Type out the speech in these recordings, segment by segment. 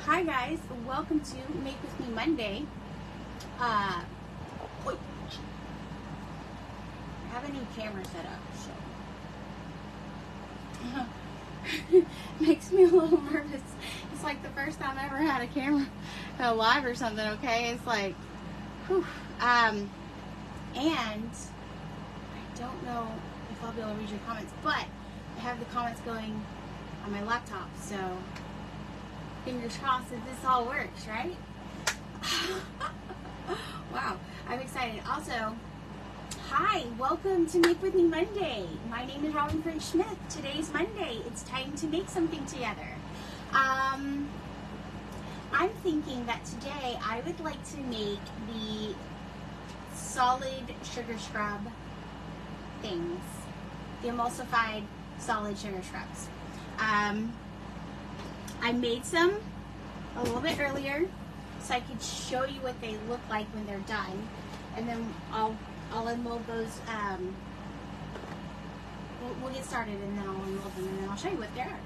Hi guys, welcome to Make With Me Monday. I have a new camera set up, so makes me a little nervous. It's like the first time I ever had a camera live or something. Okay, it's like, whew. And I don't know if I'll be able to read your comments, but I have the comments going on my laptop, so fingers crossed that this all works, right? Wow, I'm excited. Also, hi, welcome to Make With Me Monday. My name is Robyn Smith. Today's Monday. It's time to make something together. I'm thinking that today I would like to make the solid sugar scrub things, the emulsified solid sugar scrubs. I made some a little bit earlier so I could show you what they look like when they're done, and then I'll unmold those. We'll get started, and then I'll unmold them, and then I'll show you what they are.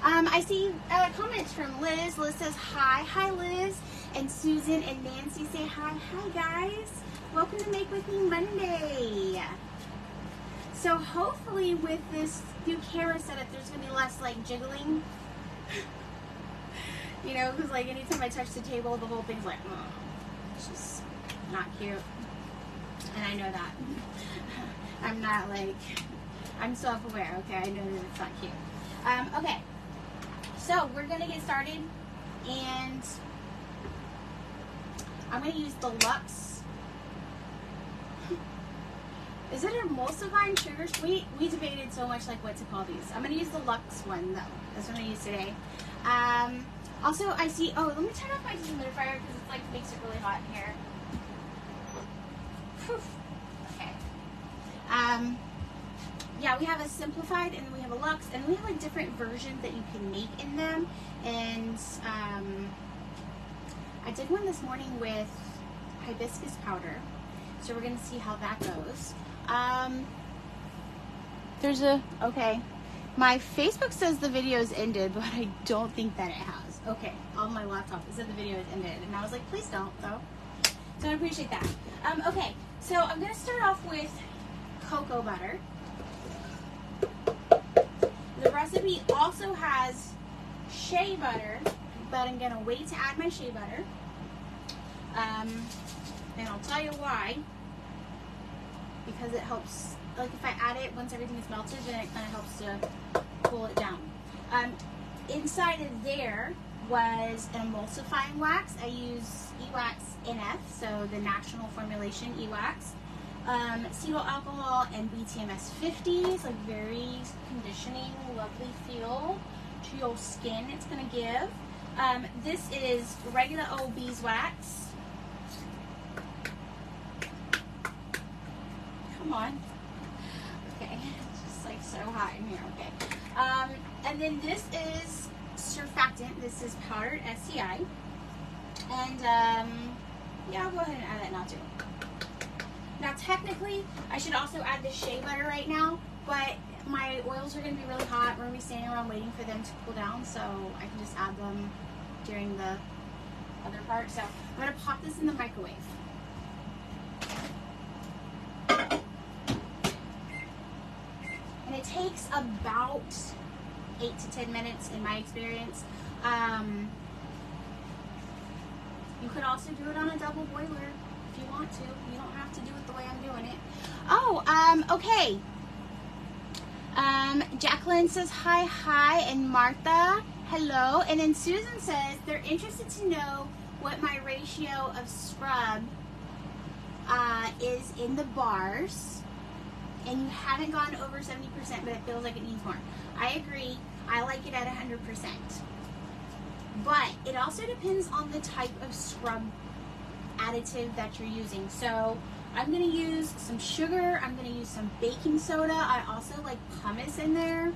I see comments from Liz. Liz says hi. Hi, Liz. And Susan and Nancy say hi. Hi, guys. Welcome to Make With Me Monday. So hopefully with this new camera setup, there's going to be less like jiggling. You know, because like anytime I touch the table, the whole thing's like, oh, it's just not cute. And I know that. I'm not like, I'm self-aware, okay? I know that it's not cute. Okay, so we're going to get started, and I'm going to use the Luxe. Is it emulsifying sugar? We debated so much like what to call these. I'm going to use the Luxe one though. That's what I'm going to use today. Also, I see, oh, let me turn off my dehumidifier because it's like makes it really hot in here. Whew. Okay. Yeah, we have a simplified, and then we have a Luxe, and we have like different versions that you can make in them. And I did one this morning with hibiscus powder, so we're gonna see how that goes. Okay. My Facebook says the video's ended, but I don't think that it has. Okay, on my laptop it said the video is ended, and I was like, please don't, though. So I appreciate that. Okay, so I'm gonna start off with cocoa butter. The recipe also has shea butter, but I'm gonna wait to add my shea butter. And I'll tell you why. Because it helps, like if I add it once everything is melted, then it kind of helps to cool it down. Inside of there was an emulsifying wax. I use E-Wax NF, so the natural formulation E-Wax. Cetyl alcohol and BTMS 50, it's like very conditioning, lovely feel to your skin it's going to give. This is regular old beeswax. Come on. Okay, it's just like so hot in here, okay. And then this is surfactant. This is powdered SCI. And yeah, I'll go ahead and add that now too. Now technically, I should also add the shea butter right now, but my oils are going to be really hot. We're going to be standing around waiting for them to cool down, so I can just add them during the other part. So I'm going to pop this in the microwave. And it takes about 8 to 10 minutes in my experience. You could also do it on a double boiler if you want to. You don't have to do it the way I'm doing it. Oh, okay. Jacqueline says hi, and Martha, hello. And then Susan says they're interested to know what my ratio of scrub is in the bars. And you haven't gone over 70%, but it feels like it needs more. I agree. I like it at 100%. But it also depends on the type of scrub additive that you're using. So I'm going to use some sugar. I'm going to use some baking soda. I also like pumice in there.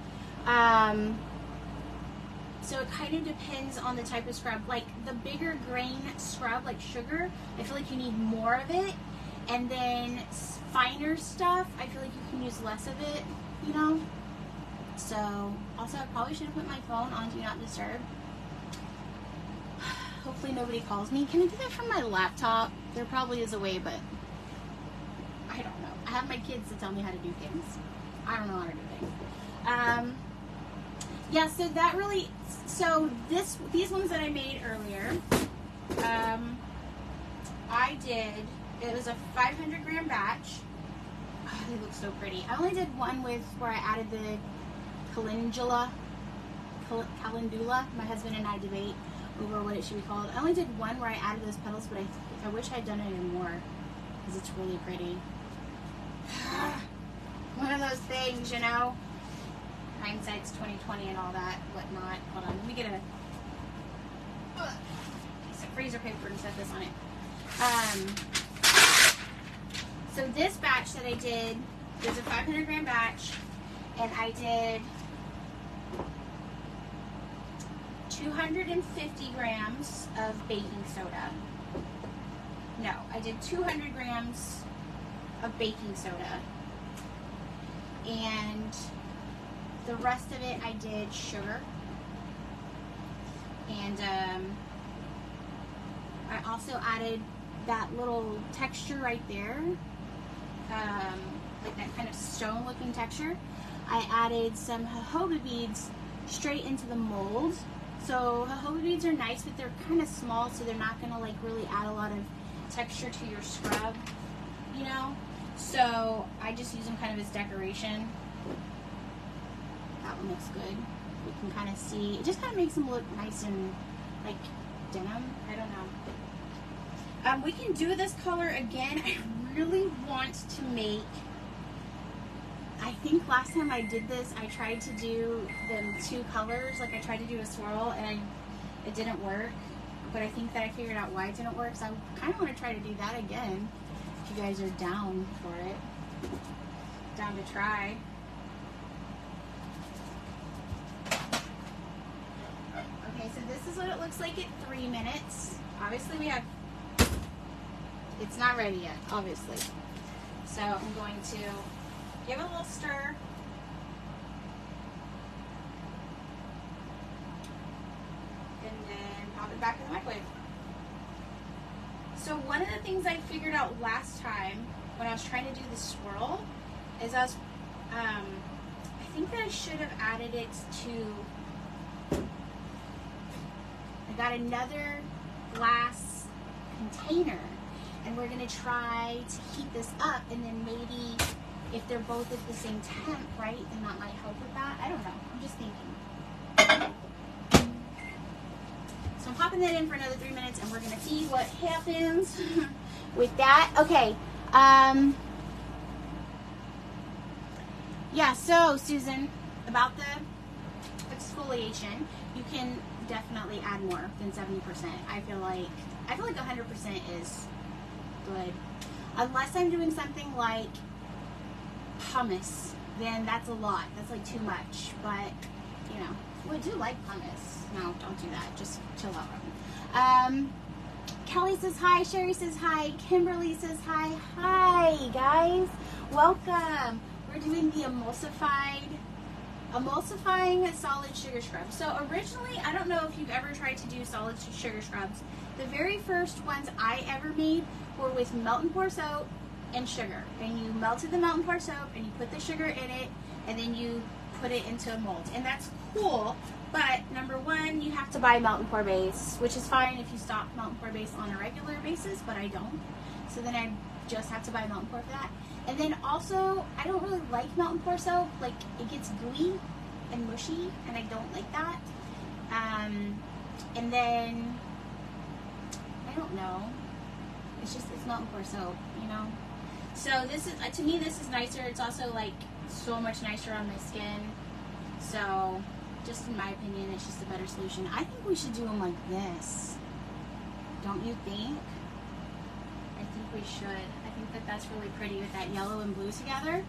So it kind of depends on the type of scrub. Like the bigger grain scrub, like sugar, I feel like you need more of it. And then finer stuff, I feel like you can use less of it, you know? So, also I probably should have put my phone on Do Not Disturb. hopefully nobody calls me. Can I do that from my laptop? There probably is a way, but I don't know. I have my kids to tell me how to do things. I don't know how to do things. Yeah, so that really, so these ones that I made earlier, I did, it was a 500 gram batch. Oh, they look so pretty. I only did one with where I added the calendula. My husband and I debate over what it should be called. I only did one where I added those petals, but I wish I'd done it in more because it's really pretty. One of those things, you know. Hindsight's 20/20 and all that, whatnot. Hold on, let me get a piece of freezer paper and set this on it. So this batch that I did was a 500 gram batch, and I did 250 grams of baking soda. No, I did 200 grams of baking soda, and the rest of it I did sugar, and I also added that little texture right there, like that kind of stone looking texture. I added some jojoba beads straight into the mold. So jojoba beads are nice, but they're kind of small, so they're not going to like really add a lot of texture to your scrub, you know. So I just use them kind of as decoration. That one looks good. You can kind of see, it just kind of makes them look nice and like denim. I don't know. We can do this color again. I really want to make, I think last time I did this, I tried to do them two colors. Like I tried to do a swirl and it didn't work. But I think that I figured out why it didn't work. So I kind of want to try to do that again. If you guys are down for it. Down to try. Okay, so this is what it looks like at 3 minutes. Obviously we have, it's not ready yet, obviously. So I'm going to give it a little stir. And then pop it back in the microwave. So one of the things I figured out last time when I was trying to do the swirl is I think that I should have added it to, I got another glass container and we're going to try to heat this up, and then maybe if they're both at the same temp, right, then that might help with that. I don't know. I'm just thinking. So I'm popping that in for another 3 minutes, and we're going to see what happens with that. Okay. Yeah, so Susan, about the exfoliation, you can definitely add more than 70%. I feel like 100% is good. Unless I'm doing something like hummus, then that's a lot. That's like too much. But, you know, well, I do like hummus. No, don't do that. Just chill out. Kelly says hi. Sherry says hi. Kimberly says hi. Hi, guys. Welcome. We're doing the emulsifying solid sugar scrubs. So originally, I don't know if you've ever tried to do solid sugar scrubs. The very first ones I ever made were with melt and pour soap and sugar. And you melted the melt and pour soap and you put the sugar in it, and then you put it into a mold. And that's cool, but number one, you have to buy melt and pour base, which is fine if you stock melt and pour base on a regular basis, but I don't. So then I just have to buy melt and pour for that. And then also, I don't really like melt and pour soap. Like, it gets gooey and mushy, and I don't like that. And then, I don't know. It's melt and pour soap, you know? So this is, to me, this is nicer. It's also, like, so much nicer on my skin. So, just in my opinion, it's just a better solution. I think we should do them like this. Don't you think? I think we should. I think that that's really pretty with that yellow and blue together.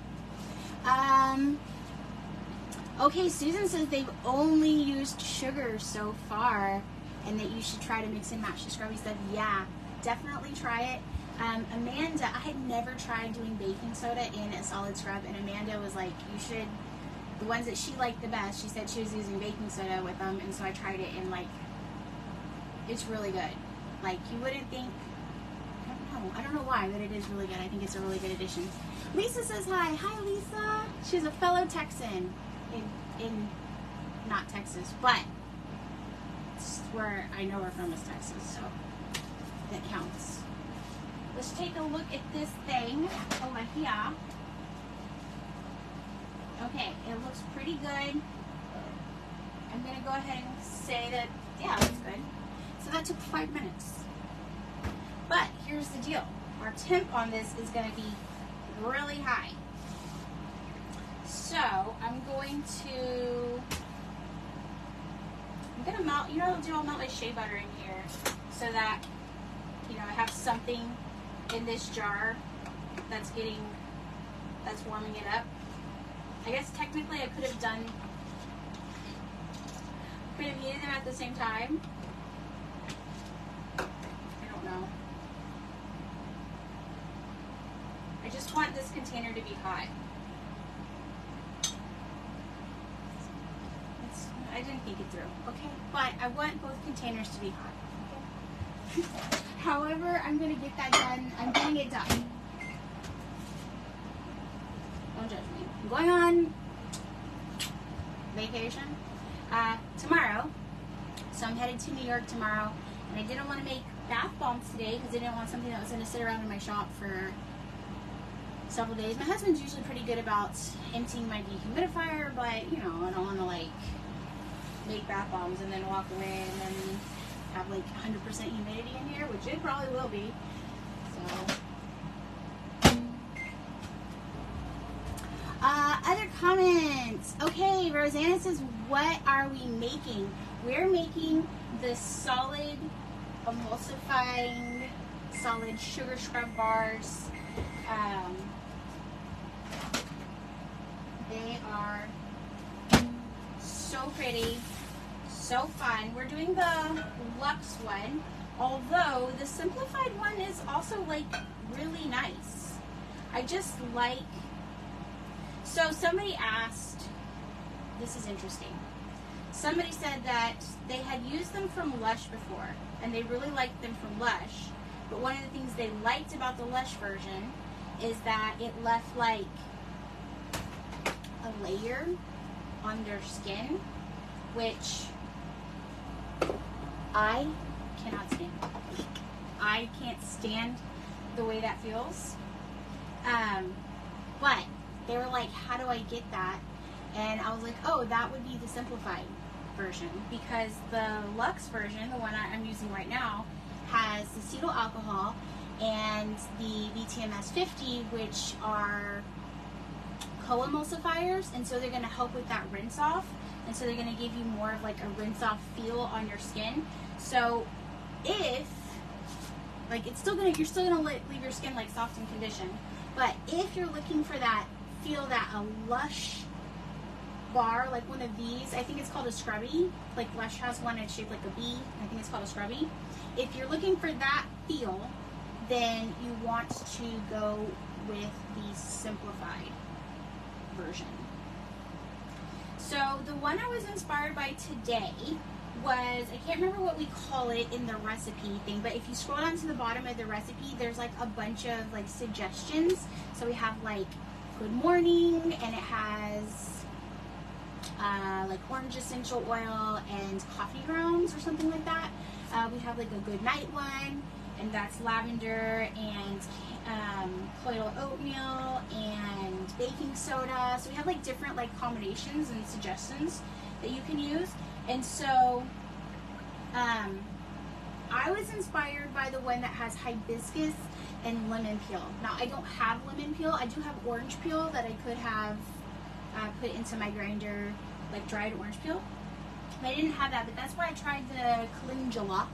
Okay, Susan says they've only used sugar so far and that you should try to mix and match the scrubby stuff. Yeah, definitely try it. Amanda, I had never tried doing baking soda in a solid scrub, and Amanda was like, you should, the ones that she liked the best, she said she was using baking soda with them, and so I tried it, and like, It's really good. Like, you wouldn't think, I don't know why, but it is really good. I think it's a really good addition. Lisa says hi. Hi, Lisa. She's a fellow Texan in not Texas, but it's where I know her from is Texas, so that counts. Let's take a look at this thing over here. Okay, it looks pretty good. I'm going to go ahead and say that, yeah, it looks good. So that took 5 minutes. But here's the deal. Our temp on this is going to be really high. So I'm going to melt, you know what I'll do? I'll melt my shea butter in here so that, you know, I have something in this jar that's warming it up. I guess technically I could have heated them at the same time. I don't know. I just want this container to be hot. I didn't think it through, okay? But I want both containers to be hot, okay? However, I'm gonna get that done. I'm getting it done. Don't judge me. I'm going on vacation tomorrow. So I'm headed to New York tomorrow, and I didn't want to make bath bombs today because I didn't want something that was going to sit around in my shop for several days. My husband's usually pretty good about emptying my dehumidifier, but you know, I don't want to like make bath bombs and then walk away and then have like 100% humidity in here, which it probably will be. So. Other comments. Okay, Rosanna says, what are we making? We're making the solid emulsifying solid sugar scrub bars. They are so pretty, so fun. We're doing the luxe one, although the simplified one is also like really nice. I just like. So somebody asked, this is interesting. Somebody said that they had used them from Lush before, and they really liked them from Lush. But one of the things they liked about the Lush version is that it left like a layer on their skin, which I cannot stand. I can't stand the way that feels. But they were like, how do I get that? And I was like, oh, that would be the simplified version, because the luxe version, the one I'm using right now, has the acetyl alcohol and the VTMS 50, which are co-emulsifiers, and so they're going to help with that rinse off, and so they're going to give you more of like a rinse off feel on your skin. So if like you're still going to leave your skin like soft and conditioned, but if you're looking for that feel, that a Lush bar, like one of these, I think it's called a scrubby, like Lush has one, it's shaped like a bee, I think it's called a scrubby. If you're looking for that feel, then you want to go with the simplified version. So the one I was inspired by today was, I can't remember what we call it in the recipe thing, but if you scroll down to the bottom of the recipe, there's like a bunch of like suggestions. So we have like good morning, and it has like orange essential oil and coffee grounds or something like that. We have like a good night one, and that's lavender and colloidal oatmeal and baking soda. So we have like different like combinations and suggestions that you can use. And so I was inspired by the one that has hibiscus and lemon peel. Now I don't have lemon peel. I do have orange peel that I could have put into my grinder, like dried orange peel. But I didn't have that, but that's why I tried the calendula.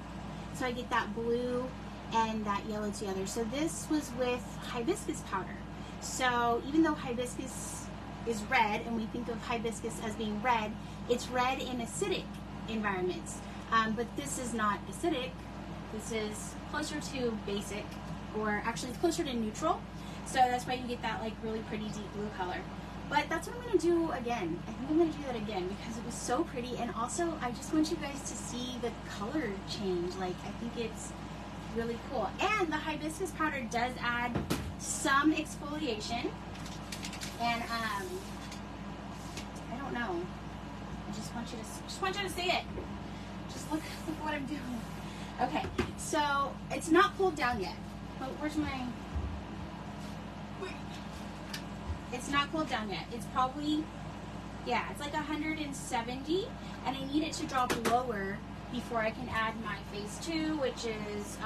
So I get that blue and that yellow together. So this was with hibiscus powder. So even though hibiscus is red, and we think of hibiscus as being red, it's red in acidic environments. But this is not acidic. This is closer to basic, or actually it's closer to neutral. So that's why you get that like really pretty deep blue color. But that's what I'm going to do again. I think I'm going to do that again because it was so pretty. And also, I just want you guys to see the color change. Like, I think it's really cool. And the hibiscus powder does add some exfoliation. And, I don't know. I just want you to see it. Just look what I'm doing. Okay, so it's not cooled down yet. But where's my... It's not cooled down yet. It's probably, yeah, it's like 170, and I need it to drop lower before I can add my phase 2, which is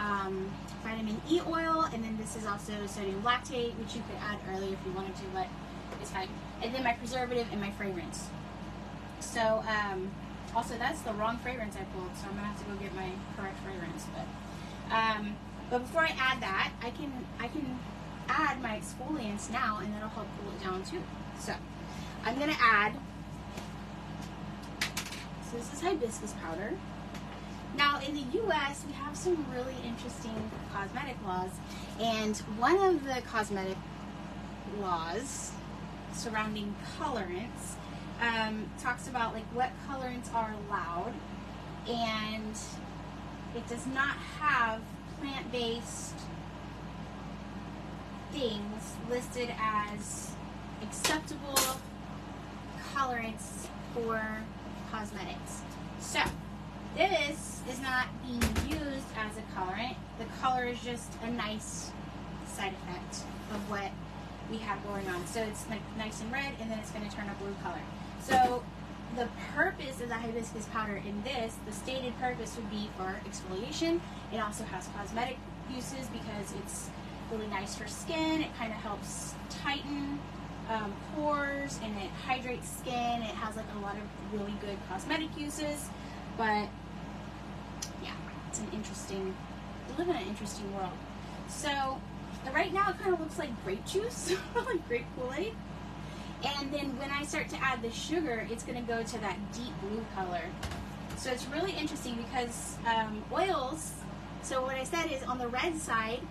vitamin E oil, and then this is also sodium lactate, which you could add earlier if you wanted to, but it's fine. And then my preservative and my fragrance. So, also that's the wrong fragrance I pulled, so I'm gonna have to go get my correct fragrance. But before I add that, I can add my exfoliants now, and that'll help cool it down too. So I'm gonna add, so this is hibiscus powder. Now in the US we have some really interesting cosmetic laws, and one of the cosmetic laws surrounding colorants talks about like what colorants are allowed, and it does not have plant-based things listed as acceptable colorants for cosmetics. So this is not being used as a colorant. The color is just a nice side effect of what we have going on. So it's like nice and red, and then it's going to turn a blue color. So the purpose of the hibiscus powder in this, the stated purpose would be for exfoliation. It also has cosmetic uses because it's really nice for skin. It kind of helps tighten pores, and it hydrates skin. It has like a lot of really good cosmetic uses, but yeah, it's an interesting, we live in an interesting world. So right now it kind of looks like grape juice, like grape Kool-Aid. And then when I start to add the sugar, it's going to go to that deep blue color. So it's really interesting because oils, so what I said is on the red side,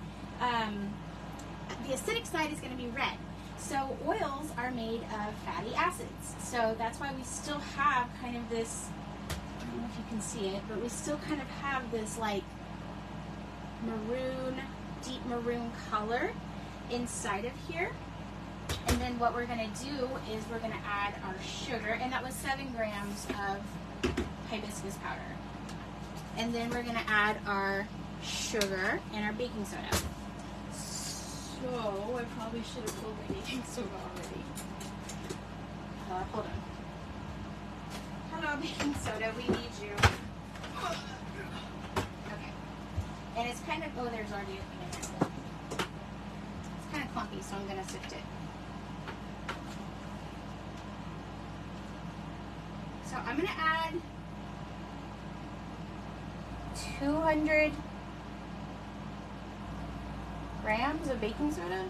the acidic side is going to be red. So oils are made of fatty acids. So that's why we still have kind of this, I don't know if you can see it, but we still kind of have this like maroon, deep maroon color inside of here. And then what we're going to do is we're going to add our sugar, and that was 7 grams of hibiscus powder. And then we're going to add our sugar and our baking soda. So I probably should have pulled my baking soda already. Hold on. Hello, baking soda, we need you. Okay. And it's kind of, oh, there's already a thing in there. It's kind of clumpy, so I'm going to sift it. So I'm going to add 200 grams of baking soda.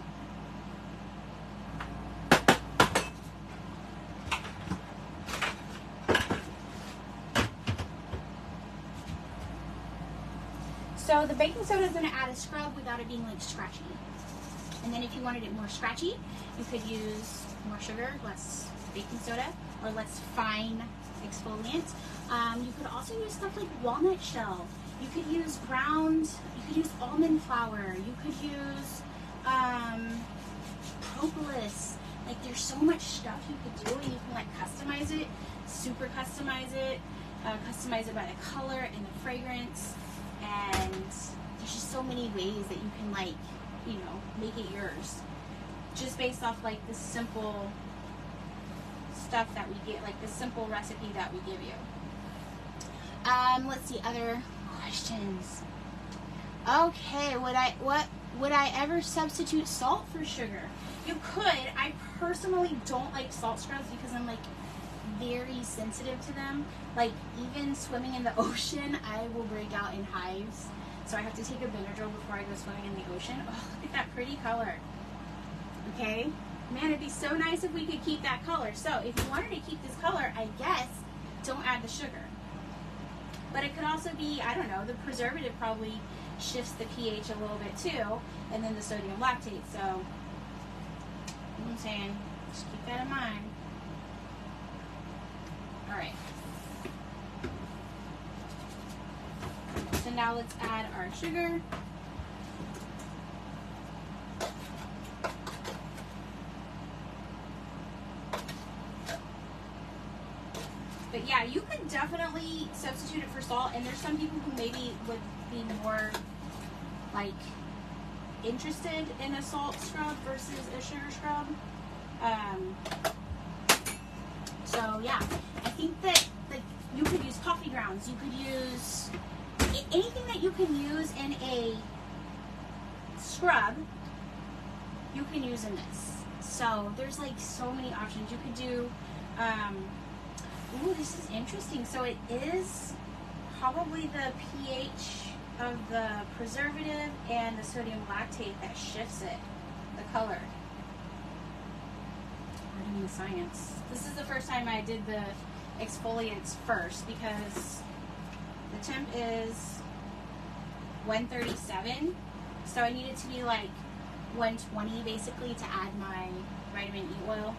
So the baking soda is going to add a scrub without it being like scratchy. And then if you wanted it more scratchy, you could use more sugar, less baking soda, or less fine exfoliant. You could also use stuff like walnut shell. You could use ground, you could use almond flour, you could use propolis. Like there's so much stuff you could do, and you can like customize it, super customize it by the color and the fragrance, and there's just so many ways that you can like, you know, make it yours. Just based off like the simple stuff that we get, like the simple recipe that we give you. Let's see, other questions. Okay, would I ever substitute salt for sugar? You could. I personally don't like salt scrubs because I'm like very sensitive to them. Like even swimming in the ocean, I will break out in hives. So I have to take a Benadryl before I go swimming in the ocean. Oh, look at that pretty color. Okay? Man, it'd be so nice if we could keep that color. So if you wanted to keep this color, I guess don't add the sugar. But it could also be, I don't know, the preservative probably shifts the pH a little bit too, and then the sodium lactate. So, you know what I'm saying? Just keep that in mind. All right. So now let's add our sugar. But yeah, you could definitely substitute it for salt, and there's some people who maybe would be more like interested in a salt scrub versus a sugar scrub. So yeah, I think that like you could use coffee grounds, you could use anything that you can use in a scrub, you can use in this. So there's like so many options. You could do, ooh, this is interesting. So it is probably the pH of the preservative and the sodium lactate that shifts it, the color. Learning the science. This is the first time I did the exfoliants first because the temp is 137, so I need it to be like 120 basically to add my vitamin E oil.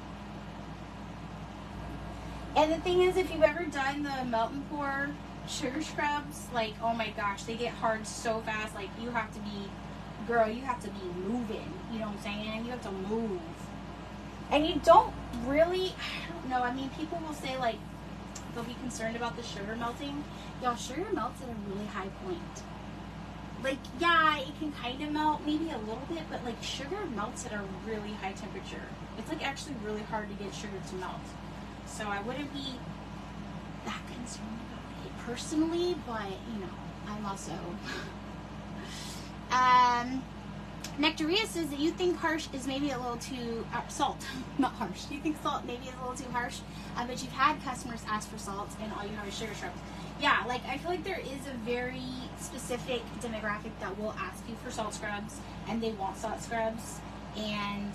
And the thing is, if you've ever done the melt and pour sugar scrubs, like, oh my gosh, they get hard so fast. Like, you have to be, girl, you have to be moving, you know what I'm saying? You have to move. And you don't really, I don't know, I mean, people will say like they'll be concerned about the sugar melting. Y'all, sugar melts at a really high point. Like, yeah, it can kind of melt maybe a little bit, but like sugar melts at a really high temperature. It's like actually really hard to get sugar to melt. So I wouldn't be that concerned about it personally, but you know, I'm also Nectaria says that you think harsh is maybe a little too salt, not harsh. You think salt maybe is a little too harsh, but you've had customers ask for salt and all you have is sugar scrubs. Yeah, like I feel like there is a very specific demographic that will ask you for salt scrubs, and they want salt scrubs, and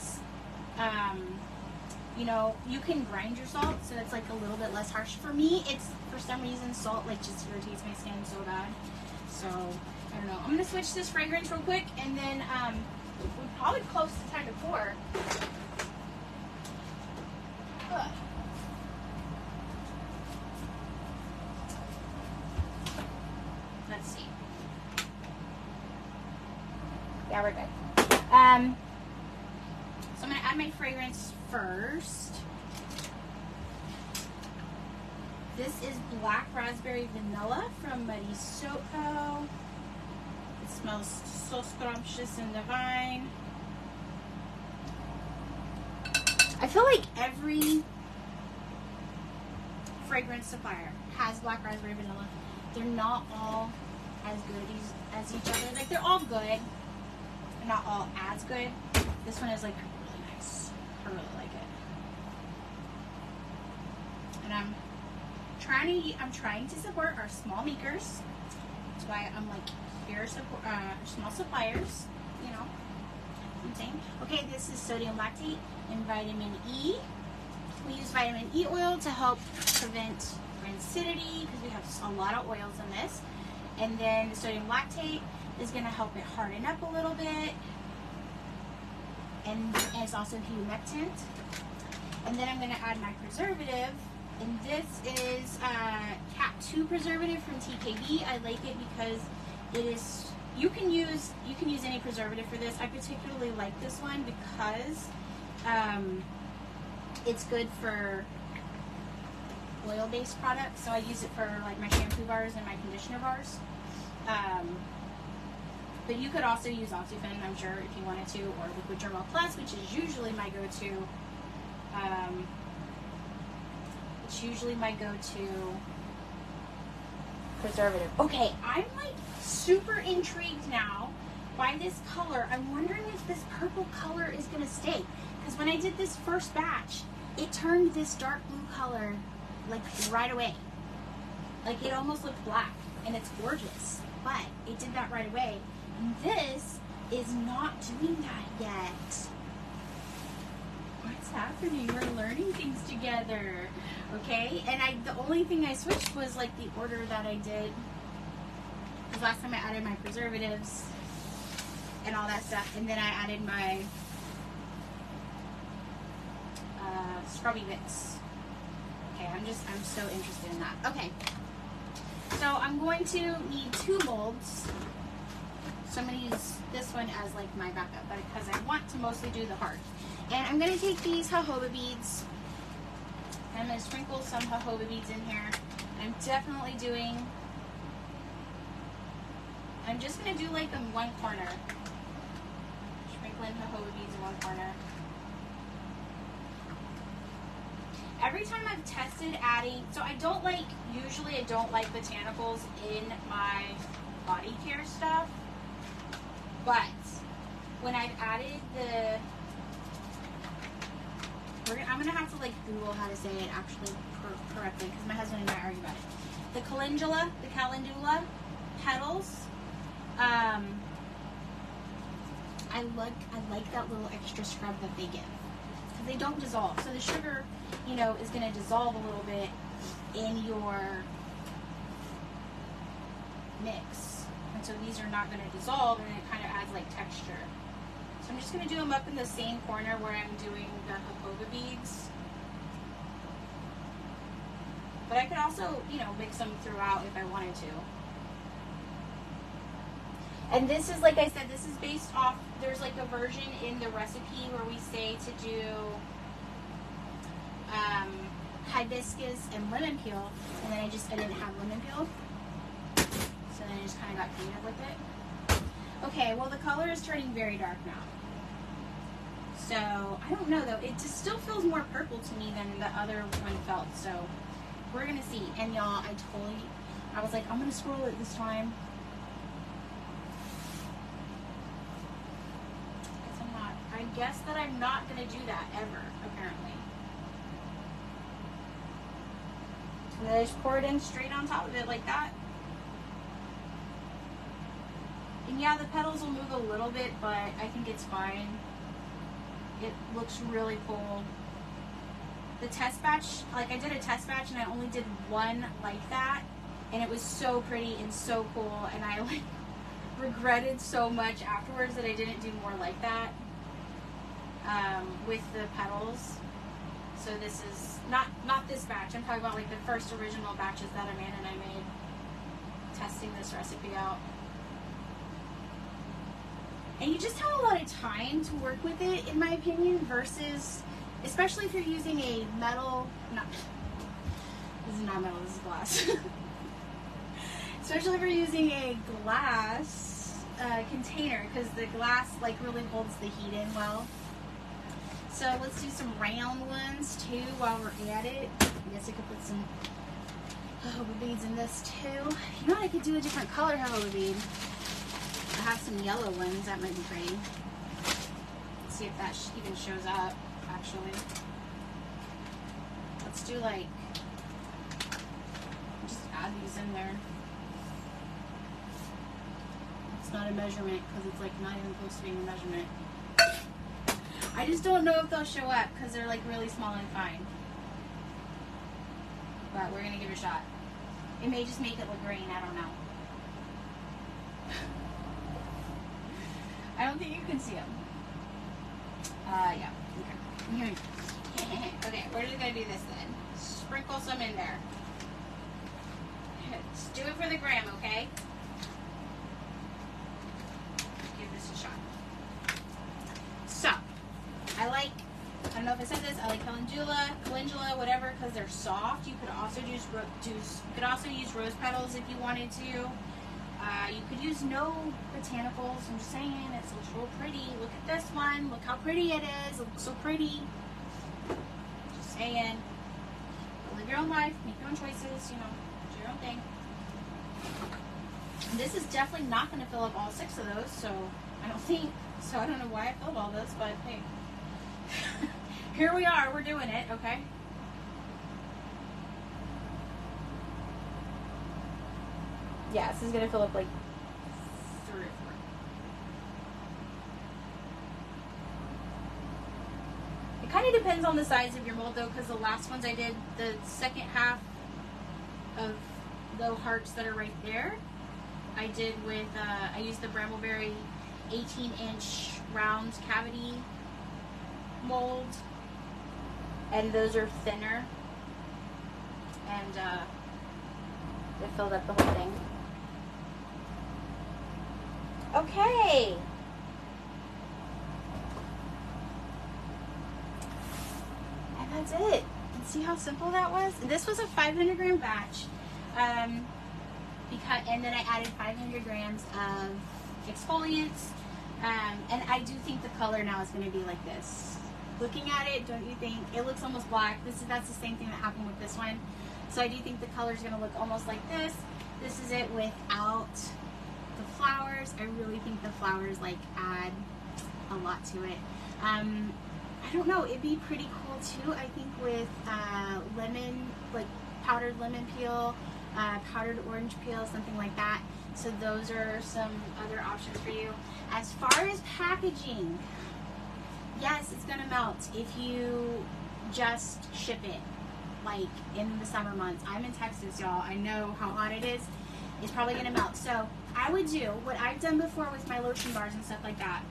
you know, you can grind your salt so it's like a little bit less harsh. For me, it's for some reason salt like just irritates my skin so bad. So I don't know. I'm gonna switch this fragrance real quick, and then we're probably close to time to pour. Let's see. Yeah, we're good. So I'm gonna add my fragrance first. This is Black Raspberry Vanilla from Muddy Soap Co. It smells so scrumptious and divine. I feel like every fragrance supplier has Black Raspberry Vanilla. They're not all as good as each other. Like, they're all good. They're not all as good. This one is like really nice. I really like it. And I'm trying to support our small makers. That's why I'm like, here support small suppliers, you know what I'm saying. Okay, this is sodium lactate and vitamin E. We use vitamin E oil to help prevent rancidity because we have a lot of oils in this. And then the sodium lactate is going to help it harden up a little bit. And it's also humectant. And then I'm going to add my preservative. And this is Cat 2 preservative from TKB. I like it because it is, you can use any preservative for this. I particularly like this one because it's good for oil-based products. So I use it for like my shampoo bars and my conditioner bars. But you could also use Oxyfen, I'm sure, if you wanted to, or Liquid Dermal Plus, which is usually my go-to. It's usually my go-to preservative. Okay, I'm like super intrigued now by this color. I'm wondering if this purple color is gonna stay. Because when I did this first batch, it turned this dark blue color like right away. Like it almost looked black, and it's gorgeous. But it did that right away. And this is not doing that yet. What's happening? We're learning things together. Okay, and the only thing I switched was like the order that I did. Because last time I added my preservatives and all that stuff, and then I added my scrubby bits. Okay, I'm so interested in that. Okay, so I'm going to need 2 molds. So I'm going to use this one as like my backup, but because I want to mostly do the heart. And I'm going to take these jojoba beads. I'm going to sprinkle some jojoba beads in here. I'm definitely doing, I'm just going to do like in one corner. Sprinkling jojoba beads in one corner. Every time I've tested adding, so usually I don't like botanicals in my body care stuff, but when I've added I'm going to have to like Google how to say it actually correctly because my husband and I argue about it. The calendula petals, I like that little extra scrub that they give. They don't dissolve. So the sugar, is going to dissolve a little bit in your mix. And so these are not going to dissolve, and it kind of adds like texture. So I'm just going to do them up in the same corner where I'm doing the jojoba beads. But I could also, mix them throughout if I wanted to. And this is, like I said, this is based off, there's like a version in the recipe where we say to do hibiscus and lemon peel, and then I didn't have lemon peel. So then I just kind of got creative with it. Okay, well the color is turning very dark now. So, I don't know though, it just still feels more purple to me than the other one felt, so we're gonna see. And y'all, I was like, I'm gonna swirl it this time. I guess that I'm not going to do that ever, apparently. And then I just pour it in straight on top of it like that. And yeah, the petals will move a little bit, but I think it's fine. It looks really cool. The test batch, like I did a test batch and I only did one like that. And it was so pretty and so cool. And I like regretted so much afterwards that I didn't do more like that. With the petals. So this is not this batch. I'm talking about like the first original batches that Amanda and I made testing this recipe out. And you just have a lot of time to work with it, in my opinion, versus, especially if you're using a metal, this is not metal, this is glass. Especially if you're using a glass container, because the glass like really holds the heat in well. So let's do some round ones too while we're at it. I guess I could put some jojoba beads in this too. You know what, I could do a different color jojoba bead. I have some yellow ones, that might be pretty. Let's see if that even shows up, actually. Let's do like, just add these in there. It's not a measurement because it's like not even close to being a measurement. I just don't know if they'll show up because they're like really small and fine. But we're going to give it a shot. It may just make it look green, I don't know. I don't think you can see them. Yeah, okay. Okay, we're just going to do this then. Sprinkle some in there. Just do it for the gram, okay? Give this a shot. So, I don't know if I said this, I like calendula, whatever, because they're soft. You could also use rose petals if you wanted to. You could use no botanicals. I'm just saying, it looks real pretty. Look at this one. Look how pretty it is. It looks so pretty. Just saying. Live your own life. Make your own choices. Do your own thing. And this is definitely not going to fill up all 6 of those, so I don't think. So I don't know why I filled all this, but hey. Here we are. We're doing it, okay? Yeah, this is going to fill up like 3 or 4. It kind of depends on the size of your mold though, because the last ones I did, the second half of the hearts that are right there, I did with, I used the Brambleberry 18-inch round cavity mold. and those are thinner, and they filled up the whole thing. Okay. And that's it. And see how simple that was? This was a 500 gram batch. And then I added 500 grams of exfoliants. And I do think the color now is going to be like this. Looking at it, don't you think? It looks almost black. That's the same thing that happened with this one. So I do think the color is going to look almost like this. This is it without the flowers. I really think the flowers like add a lot to it. I don't know, it'd be pretty cool too, I think, with lemon, like powdered lemon peel, powdered orange peel, something like that. So those are some other options for you. As far as packaging, yes, it's gonna melt if you just ship it like in the summer months. I'm in Texas, y'all. I know how hot it is. It's probably gonna melt. So I would do what I've done before with my lotion bars and stuff like that,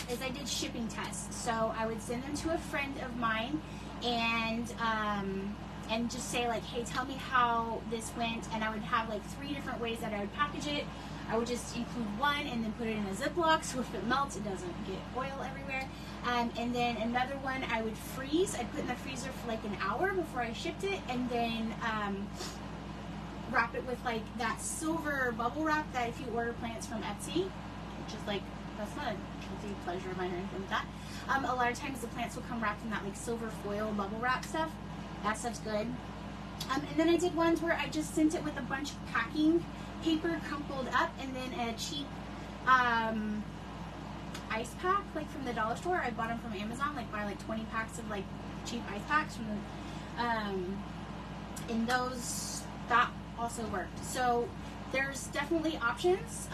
is I did shipping tests. So I would send them to a friend of mine and just say like, hey, tell me how this went, and I would have like 3 different ways that I would package it. I would just include one and then put it in a Ziploc, so if it melts, it doesn't get oil everywhere. And then another one I would freeze. I'd put in the freezer for like an hour before I shipped it, and then wrap it with like that silver bubble wrap that if you order plants from Etsy, which is like, that's not a guilty pleasure of mine or anything like that. A lot of times the plants will come wrapped in that like silver foil bubble wrap stuff. That stuff's good. And then I did ones where I just sent it with a bunch of packing paper crumpled up, and then a cheap ice pack, like from the dollar store. I bought them from Amazon, like buy like 20 packs of like cheap ice packs from the, and those, that also worked. So there's definitely options,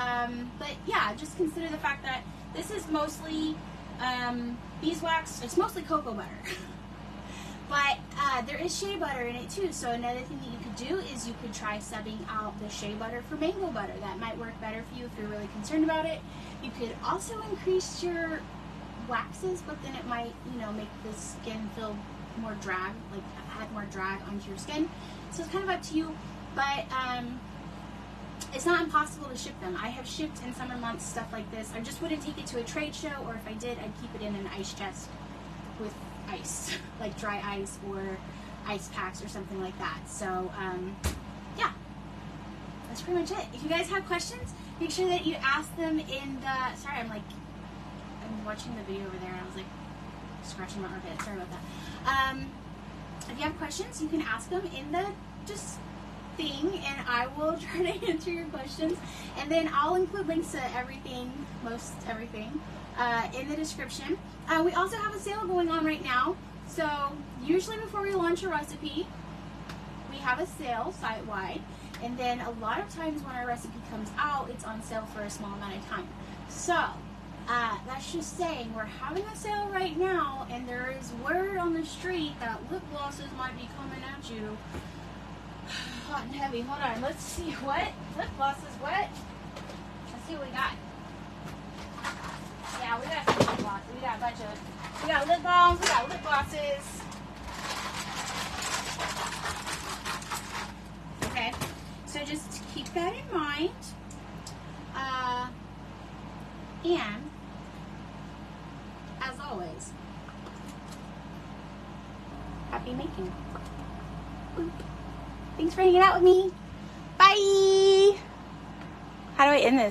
but yeah, just consider the fact that this is mostly beeswax. It's mostly cocoa butter. But there is shea butter in it too, so another thing that you could do is you could try subbing out the shea butter for mango butter. That might work better for you if you're really concerned about it. You could also increase your waxes, but then it might, you know, make the skin feel more drag, like add more drag onto your skin. So it's kind of up to you, but it's not impossible to ship them. I have shipped in summer months stuff like this. I just wouldn't take it to a trade show, or if I did, I'd keep it in an ice chest with ice, like dry ice or ice packs or something like that. So yeah, that's pretty much it. If you guys have questions, make sure that you ask them in the, sorry, I'm watching the video over there and I was like scratching my armpit, sorry about that. If you have questions, you can ask them in the just thing, and I will try to answer your questions, and then I'll include links to everything, most everything, in the description. We also have a sale going on right now, so usually before we launch a recipe, we have a sale site-wide, and then a lot of times when our recipe comes out, it's on sale for a small amount of time. So that's just saying we're having a sale right now, and there is word on the street that lip glosses might be coming at you hot and heavy. Hold on, let's see what lip glosses. What? Let's see what we got. Yeah, we got some lip glosses. We got a bunch of, we got lip balms, we got lip glosses. Okay, so just keep that in mind. And as always, happy making. Thanks for hanging out with me. Bye. How do I end this?